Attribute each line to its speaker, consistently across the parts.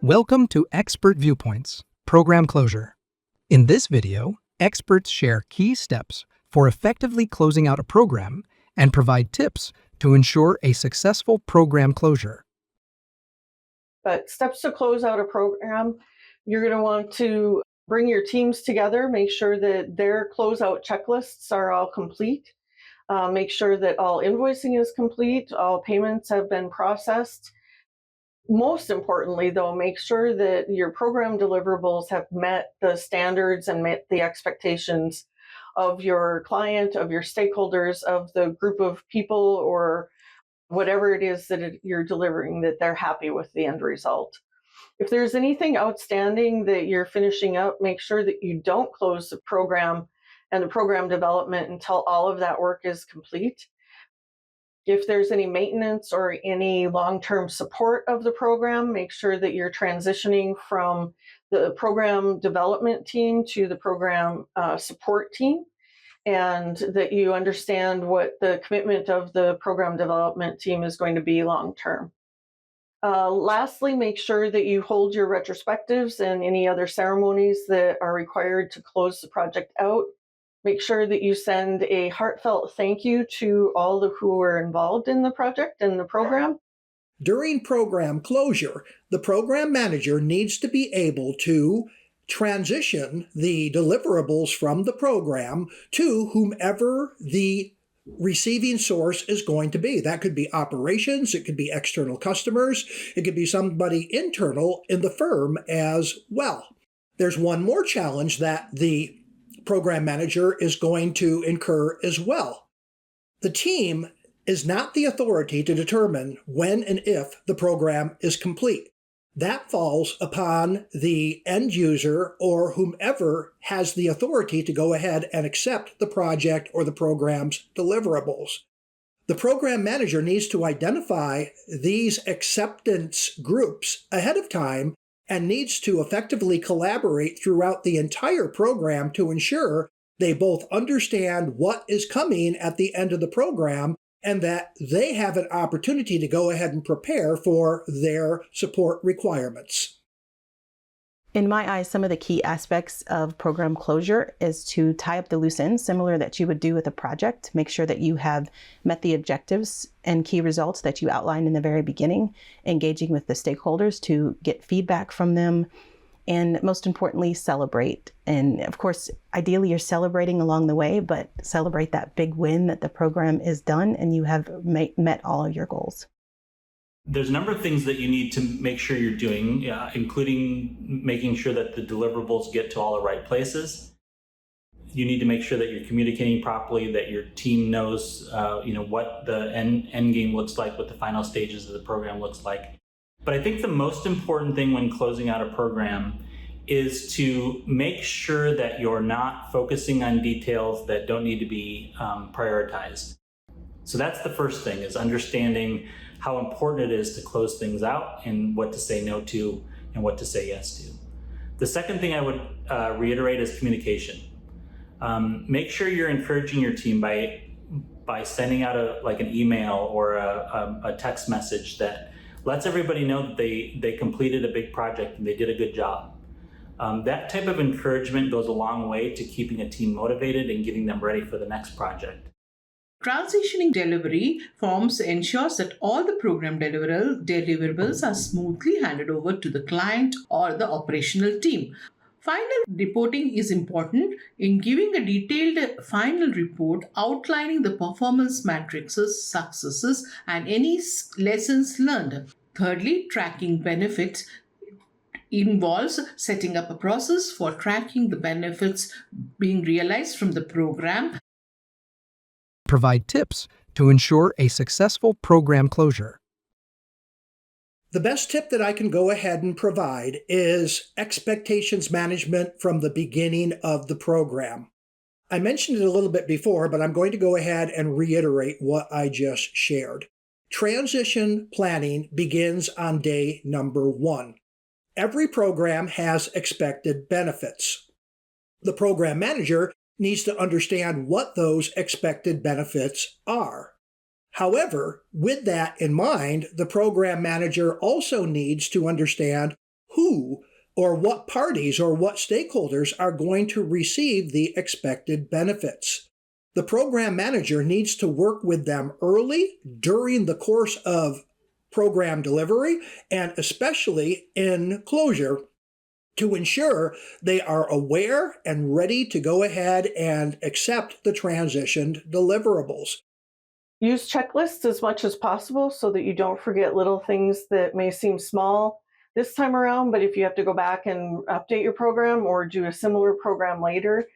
Speaker 1: Welcome to Expert Viewpoints, Program Closure. In this video, experts share key steps for effectively closing out a program and provide tips to ensure a successful program closure.
Speaker 2: But steps to close out a program, you're going to want to bring your teams together, make sure that their closeout checklists are all complete, make sure that all invoicing is complete, all payments have been processed. Most importantly, though, make sure that your program deliverables have met the standards and met the expectations of your client, of your stakeholders, of the group of people or whatever it is that you're delivering, that they're happy with the end result. If there's anything outstanding that you're finishing up, make sure that you don't close the program and the program development until all of that work is complete. If there's any maintenance or any long-term support of the program, make sure that you're transitioning from the program development team to the program support team, and that you understand what the commitment of the program development team is going to be long-term. Lastly, make sure that you hold your retrospectives and any other ceremonies that are required to close the project out. Make sure that you send a heartfelt thank you to all who were involved in the project and the program.
Speaker 3: During program closure, the program manager needs to be able to transition the deliverables from the program to whomever the receiving source is going to be. That could be operations, it could be external customers, it could be somebody internal in the firm as well. There's one more challenge that the program manager is going to incur as well. The team is not the authority to determine when and if the program is complete. That falls upon the end user or whomever has the authority to go ahead and accept the project or the program's deliverables. The program manager needs to identify these acceptance groups ahead of time and needs to effectively collaborate throughout the entire program to ensure they both understand what is coming at the end of the program and that they have an opportunity to go ahead and prepare for their support requirements.
Speaker 4: In my eyes, some of the key aspects of program closure is to tie up the loose ends, similar that you would do with a project. Make sure that you have met the objectives and key results that you outlined in the very beginning, engaging with the stakeholders to get feedback from them, and most importantly, celebrate. And of course, ideally you're celebrating along the way, but celebrate that big win that the program is done and you have met all of your goals.
Speaker 5: There's a number of things that you need to make sure you're doing, including making sure that the deliverables get to all the right places. You need to make sure that you're communicating properly, that your team knows what the end game looks like, what the final stages of the program looks like. But I think the most important thing when closing out a program is to make sure that you're not focusing on details that don't need to be prioritized. So that's the first thing, is understanding how important it is to close things out and what to say no to and what to say yes to. The second thing I would reiterate is communication. Make sure you're encouraging your team by sending out an email or a text message that lets everybody know that they completed a big project and they did a good job. That type of encouragement goes a long way to keeping a team motivated and getting them ready for the next project.
Speaker 6: Transitioning delivery forms ensures that all the program deliverables are smoothly handed over to the client or the operational team. Final reporting is important in giving a detailed final report outlining the performance matrices, successes, and any lessons learned. Thirdly, tracking benefits involves setting up a process for tracking the benefits being realized from the program.
Speaker 1: Provide tips to ensure a successful program closure.
Speaker 3: The best tip that I can go ahead and provide is expectations management from the beginning of the program. I mentioned it a little bit before, but I'm going to go ahead and reiterate what I just shared. Transition planning begins on day number 1. Every program has expected benefits. The program manager needs to understand what those expected benefits are. However, with that in mind, the program manager also needs to understand who or what parties or what stakeholders are going to receive the expected benefits. The program manager needs to work with them early during the course of program delivery and especially in closure to ensure they are aware and ready to go ahead and accept the transitioned deliverables.
Speaker 2: Use checklists as much as possible so that you don't forget little things that may seem small this time around, but if you have to go back and update your program or do a similar program later,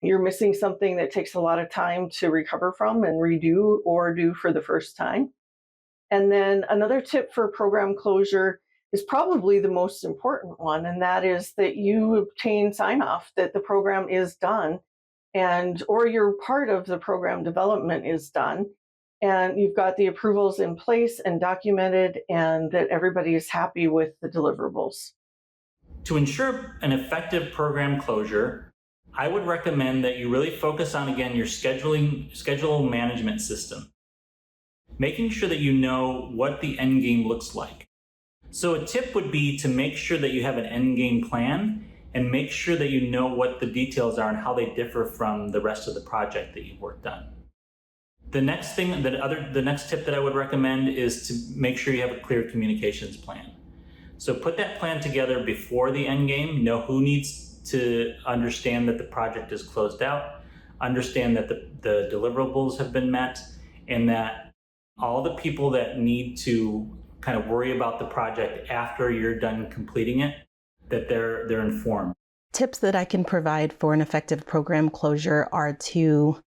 Speaker 2: you're missing something that takes a lot of time to recover from and redo or do for the first time. And then another tip for program closure is probably the most important one, and that is that you obtain sign off that the program is done and or your part of the program development is done and you've got the approvals in place and documented and that everybody is happy with the deliverables.
Speaker 5: To ensure an effective program closure, I would recommend that you really focus on, again, your schedule management system, making sure that you know what the end game looks like. So a tip would be to make sure that you have an end game plan and make sure that you know what the details are and how they differ from the rest of the project that you've worked on. The next tip that I would recommend is to make sure you have a clear communications plan. So put that plan together before the end game, know who needs to understand that the project is closed out, understand that the deliverables have been met, and that all the people that need to kind of worry about the project after you're done completing it, that they're informed.
Speaker 4: Tips that I can provide for an effective program closure are to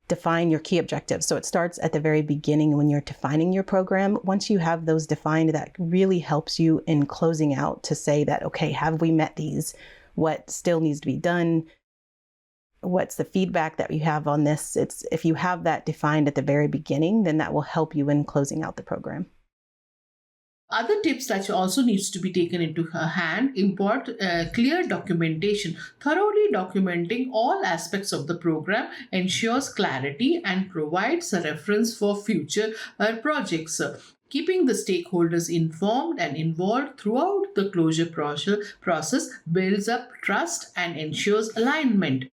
Speaker 4: define your key objectives. So it starts at the very beginning when you're defining your program. Once you have those defined, that really helps you in closing out to say that, okay, have we met these? What still needs to be done? What's the feedback that you have on this? If you have that defined at the very beginning, then that will help you in closing out the program.
Speaker 6: Other tips that also needs to be taken into hand import clear documentation. Thoroughly documenting all aspects of the program ensures clarity and provides a reference for future projects. Keeping the stakeholders informed and involved throughout the closure process builds up trust and ensures alignment.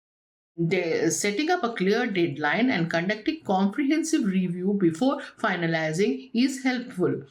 Speaker 6: Setting up a clear deadline and conducting comprehensive review before finalizing is helpful.